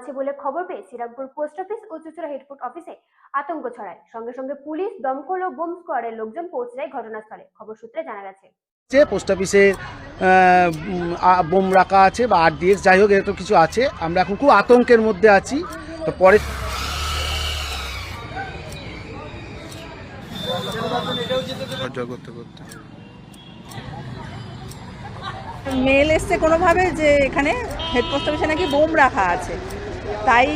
আছে বলে খবর পেয়ে শ্রীরামপুর পোস্ট অফিস ও চুঁচুড়া হেডপোস্ট অফিসে আতঙ্ক ছড়ায়। সঙ্গে সঙ্গে পুলিশ, দমকল ও বোম স্কোয়াডের লোকজন পৌঁছে যায় ঘটনাস্থলে। খবর সূত্রে জানা গেছে পোস্ট অফিসে বোম রাখা আছে বা আরডিএক্স যাই হোক এরকম কিছু আছে। আমরা এখন খুব আতঙ্কের মধ্যে আছি। তো পরে মেল এসছে কোনোভাবে যে এখানে হেডপোস্ট অফিসে নাকি বোম রাখা আছে, তাই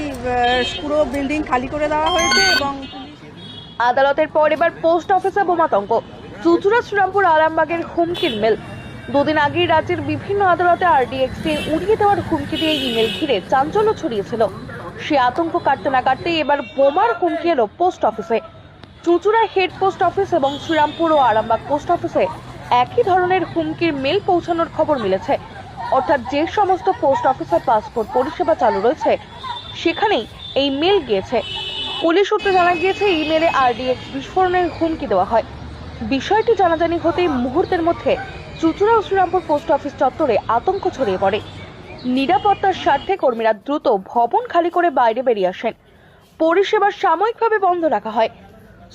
পুরো বিল্ডিং খালি করে দেওয়া হয়েছে। এবং আদালতের পর এবার পোস্ট অফিসে বোমাতঙ্ক। চুঁচুড়া শ্রীরামপুর আরামবাগের হুমকির মেল। দুদিন আগেই রাজ্যের বিভিন্ন আদালতে আরডিএক্স উড়িয়ে দেওয়ার হুমকি দিয়ে ইমেল ঘিরে চাঞ্চল্য ছড়িয়েছিল। সে আতঙ্ক কাটতে না কাটতেই এবার বোমার হুমকি এলো পোস্ট অফিসে। চুঁচুড়া হেড পোস্ট অফিস এবং শ্রীরামপুর ও আরামবাগ পোস্ট অফিসে একই ধরনের হুমকির মেল পৌঁছানোর খবর মিলেছে। অর্থাৎ যে সমস্ত পোস্ট অফিসে পাসপোর্ট পরিষেবা চালু রয়েছে সেখানেই এই মেল গিয়েছে। পুলিশ সূত্রে জানা গিয়েছে ইমেলে আরডিএক্স বিস্ফোরণের হুমকি দেওয়া হয়। বিষয়টি জানাজানি হতেই মুহূর্তের মধ্যে চুঁচুড়া ও শ্রীরামপুর পোস্ট অফিস চত্বরে আতঙ্ক ছড়িয়ে পড়ে। নিরাপত্তার স্বার্থে কর্মীরা দ্রুত ভবন খালি করে বাইরে বেরিয়ে আসেন। পরিষেবা সাময়িকভাবে বন্ধ রাখা হয়।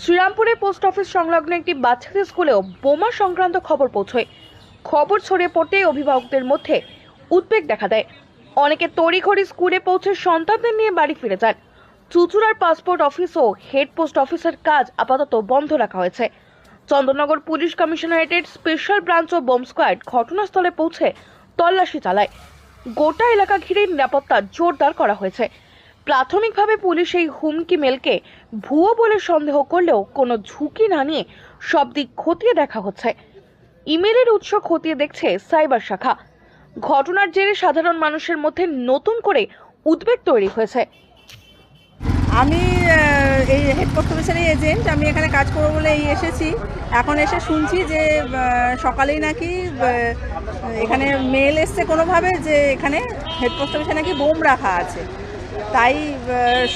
শ্রীরামপুরে পোস্ট অফিস সংলগ্ন একটি বাচ্চাদের স্কুলেও বোমা সংক্রান্ত খবর পৌঁছয়। খবর ছড়িয়ে পড়তে অভিভাবকদের মধ্যে উদ্বেগ দেখা দেয়। অনেকে তড়িঘড়ি স্কুলে পৌঁছে সন্তানদের নিয়ে বাড়ি ফিরে যান। চুঁচুড়ার পাসপোর্ট অফিস ও হেড পোস্ট অফিসের কাজ আপাতত বন্ধ রাখা হয়েছে। চন্দননগর পুলিশ কমিশনারেটের স্পেশাল ব্রাঞ্চ ও বোম স্কোয়াড ঘটনাস্থলে পৌঁছে তল্লাশি চালায়। গোটা এলাকা ঘিরে নিরাপত্তা জোরদার করা হয়েছে। প্রাথমিকভাবে পুলিশ এই হুমকি মেলকে ভুয়ো বলে সন্দেহ করলেও কোনো ঝুঁকি না নিয়ে সব দিক খতিয়ে দেখা হচ্ছে। ইমেলের উৎস খতিয়ে দেখছে সাইবার শাখা। ঘটনার জেরে সাধারণ মানুষের মধ্যে নতুন করে উদ্বেগ তৈরি হয়েছে। আমি এই হেডপোস্ট অফিসেরই এজেন্ট, আমি এখানে কাজ করবো বলে এসেছি। এখন এসে শুনছি যে সকালেই নাকি এখানে মেল এসছে কোনোভাবে যে এখানে হেডপোস্ট অফিসে নাকি বোম রাখা আছে, তাই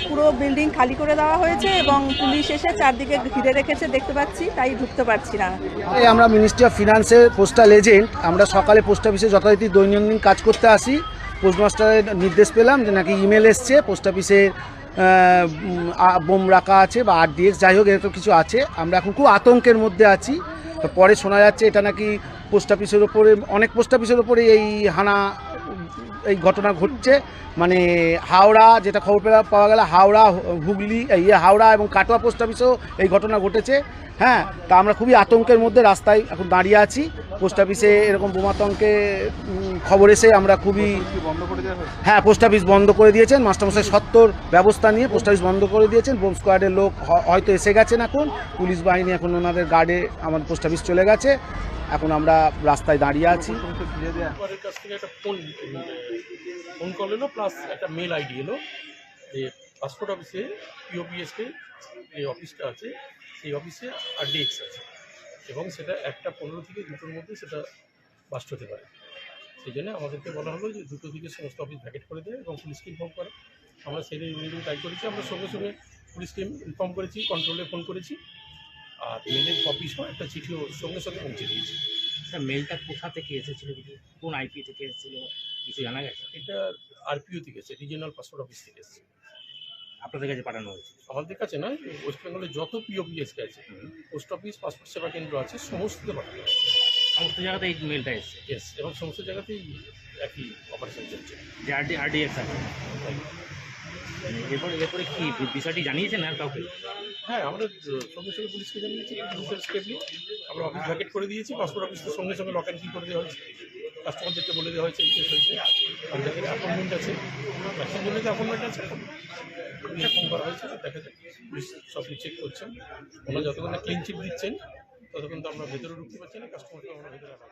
পুরো বিল্ডিং খালি করে দেওয়া হয়েছে এবং পুলিশ এসে চারদিকে ঘিরে রেখেছে দেখতে পাচ্ছি, তাই ঢুকতে পারছি না। আমরা মিনিস্ট্রি অফ ফিনান্সের পোস্টাল এজেন্ট। আমরা সকালে পোস্ট অফিসে যথারীতি দৈনন্দিন কাজ করতে আসি। পোস্টমাস্টারের নির্দেশ পেলাম যে নাকি ইমেল এসছে পোস্ট অফিসে বোম রাখা আছে বা আরডিএক্স যাই হোক এরকম কিছু আছে। আমরা এখন খুব আতঙ্কের মধ্যে আছি। তো পরে শোনা যাচ্ছে এটা নাকি পোস্ট অফিসের ওপরে, অনেক পোস্ট অফিসের ওপরে এই ঘটনা ঘটছে। মানে হাওড়া, যেটা খবর পাওয়া গেল হাওড়া, হুগলি, হাওড়া এবং কাটোয়া পোস্ট অফিসেও এই ঘটনা ঘটেছে। হ্যাঁ, তা আমরা খুবই আতঙ্কের মধ্যে রাস্তায় এখন দাঁড়িয়ে আছি। পোস্ট অফিসে এরকম বোমাতঙ্কে খবর এসে আমরা খুবই, হ্যাঁ, পোস্ট অফিস বন্ধ করে দিয়েছেন। মাস্টারমশাই সত্তর ব্যবস্থা নিয়ে পোস্ট অফিস বন্ধ করে দিয়েছেন। বোম স্কোয়াডের লোক হয়তো এসে গেছেন। এখন পুলিশ বাহিনী এখন ওনাদের গার্ডে আমাদের পোস্ট অফিস চলে গেছে। এখন আমরা রাস্তায় দাঁড়িয়ে আছি। কাছ থেকে একটা ফোন কল এলো, প্লাস একটা মেল আইডি এলো যে পাসপোর্ট অফিসে পিওপিএসকে যে অফিসটা আছে সেই অফিসে আরডিএক্স আছে এবং সেটা 1:15 থেকে 2টোর মধ্যে সেটা বাস্ট হতে পারে। সেই জন্য আমাদেরকে বলা হলো যে 2টো থেকে সমস্ত অফিস ভ্যাকেট করে দেয় এবং পুলিশকে ইনফর্ম করে। আমরা সেই রিলেটিভ তাই করেছি। আমরা সঙ্গে সঙ্গে পুলিশকে ইনফর্ম করেছি, কন্ট্রোলে ফোন করেছি, আর মেলের কপি সহ একটা চিঠিও সঙ্গে সঙ্গে পৌঁছে দিয়েছি। মেলটা কোথা থেকে এসেছিল, কোন আইপি থেকে এসেছিল কিছু জানা গেছে? এটা আরপিও থেকে এসেছে, রিজিওনাল পাসপোর্ট অফিস থেকে এসেছে। আপনাদের কাছে পাঠানো হয়েছে? আমাদের কাছে নয়, ওয়েস্ট বেঙ্গলের যত পিওপিএসকে আছে, পোস্ট অফিস, পাসপোর্ট সেবা কেন্দ্র আছে, সমস্ততে পাঠানো হয়েছে। সমস্ত জায়গাতে এই মেলটা এসেছে? ইয়েস, এবং সমস্ত জায়গাতেই একই অপারেশন চলছে। যে আরডিএক্স আছে, এরপরে কি বিষয়টি জানিয়েছেন আর কাউকে? হ্যাঁ, আমরা সঙ্গে সঙ্গে পুলিশকে জানিয়েছি। পুলিশের স্টেপলি আমরা অফিস ভ্যাকেট করে দিয়েছি। পাসপোর্ট অফিস তো সঙ্গে সঙ্গে লক অ্যান্ড কি করে দেওয়া হয়েছে। কাস্টমারদেরকে বলে দেওয়া হয়েছে এই কেস হয়েছে, আর যাদের অ্যাপয়েন্টমেন্ট আছে, ম্যাক্সিমাম জনের অ্যাপয়েন্টমেন্ট আছে, ফোন করা হয়েছে। দেখা যায় পুলিশ সব চেক করছেন। ওনারা যতক্ষণ না ক্লিন চিট দিচ্ছেন ততক্ষণ তো আমরা ভেতরে ঢুকতে পারছি না, কাস্টমারকে আমরা ভেতরে রাখা।